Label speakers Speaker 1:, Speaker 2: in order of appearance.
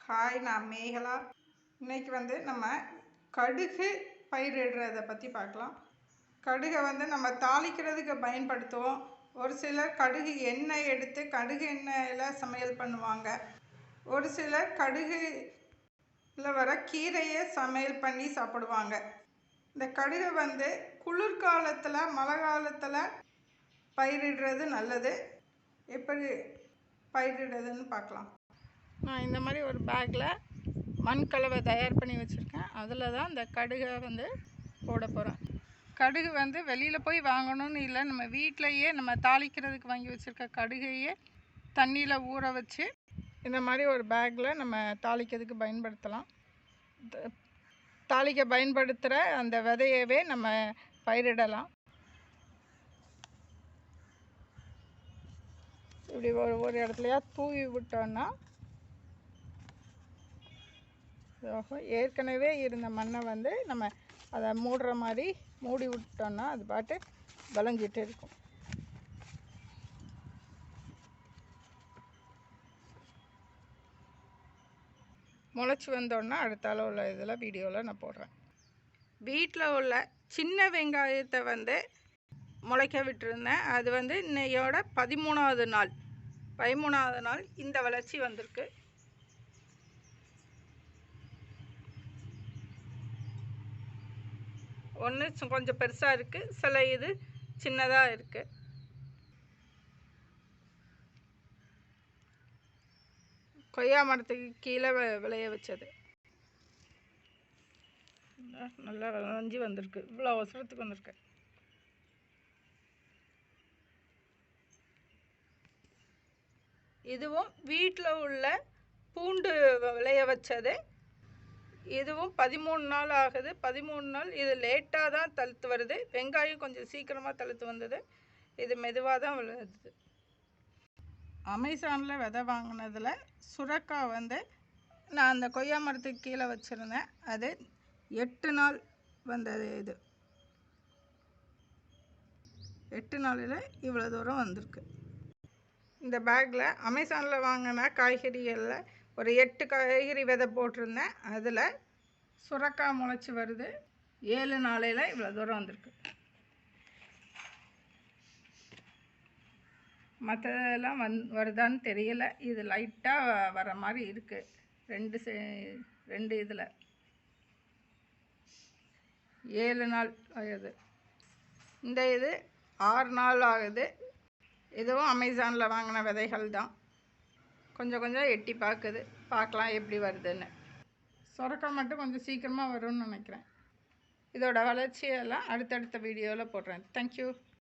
Speaker 1: Hi, நான் மேகலா. இன்னைக்கு நம்ம கடுகு பயிரிடுறதை பற்றி பார்க்கலாம். கடுகை நம்ம தாளிக்கிறதுக்கு பயன்படுத்துவோம். ஒரு சிலர் கடுகு எண்ணெய் எடுத்து கடுகு எண்ணெயில் சமையல் பண்ணுவாங்க. ஒரு சிலர் கடுகுல வர கீரையை சமையல் பண்ணி சாப்பிடுவாங்க. இந்த கடுகை குளிர்காலத்தில் மழை காலத்தில் பயிரிடுறது நல்லது. எப்படி பயிரிடுறதுன்னு பார்க்கலாம். நான் இந்த மாதிரி ஒரு பேக்கில் மண்கலவை தயார் பண்ணி வச்சுருக்கேன். அதில் தான் இந்த கடுகை போட போகிறேன். கடுகு வெளியில் போய் வாங்கணும்னு இல்லை, நம்ம வீட்டிலையே நம்ம தாளிக்கிறதுக்கு வாங்கி வச்சுருக்க கடுகையே தண்ணியில் ஊற வச்சு இந்த மாதிரி ஒரு பேக்கில் நம்ம தாளிக்கிறதுக்கு பயன்படுத்தலாம். தாளிக்க பயன்படுத்துகிற அந்த விதையவே நம்ம பயிரிடலாம். இப்படி ஒரு இடத்துலையா தூவி விட்டோன்னா ஏற்கனவே இருந்த மண்ணை நம்ம அதை மூடுற மாதிரி மூடி விட்டோன்னா அது பாட்டு விளைஞ்சிட்டு இருக்கும். முளைச்சி வந்தோன்னா அடுத்தால உள்ள இதில் வீடியோவில் நான் போடுறேன். வீட்டில் உள்ள சின்ன வெங்காயத்தை முளைக்க விட்டுருந்தேன். அது இன்னையோட 13வது நாள் இந்த வளர்ச்சி வந்திருக்கு. ஒன்று கொஞ்சம் பெருசாக இருக்குது, சில இது சின்னதாக இருக்குது. கொய்யா மரத்துக்கு கீழே விளைய வச்சது நல்லா விளைஞ்சி வந்திருக்கு. இவ்வளோ அவசரத்துக்கு வந்திருக்கு. இதுவும் வீட்டில் உள்ள பூண்டு விளைய வச்சது. இதுவும் 13 நாள் ஆகுது. 13 நாள். இது லேட்டாக தான் தழுத்து வருது. வெங்காயம் கொஞ்சம் சீக்கிரமாக தழுத்து வந்தது. இது மெதுவாக தான் விழுது. அமேசானில் விதை வாங்கினதில் சுரக்காய் நான் அந்த கொய்யா மரத்துக்கு கீழே வச்சுருந்தேன். அது 8 நாள் வந்தது. இது 8 நாளில் இவ்வளோ தூரம் வந்திருக்கு. இந்த பேக்கில் அமேசானில் வாங்கின காய்கறிகளில் ஒரு 8 காய்கறி விதை போட்டிருந்தேன். அதில் சுரக்காய் முளைச்சி வருது. 7 நாளையில் இவ்வளோ தூரம் வந்திருக்கு. மற்றதெல்லாம் வருதான்னு தெரியல. இது லைட்டாக வர மாதிரி இருக்குது. ரெண்டு இதில் 7 நாள் ஆகுது. இந்த இது 6 நாள் ஆகுது. இதுவும் அமேசானில் வாங்கின விதைகள் தான். கொஞ்சம் எட்டி பார்க்கலாம் எப்படி வருதுன்னு. சுரக்காய் மட்டும் கொஞ்சம் சீக்கிரமாக வரும்னு நினைக்கிறேன். இதோட வளர்ச்சியெல்லாம் அடுத்தடுத்த வீடியோவில் போடுறேன். தேங்க்யூ.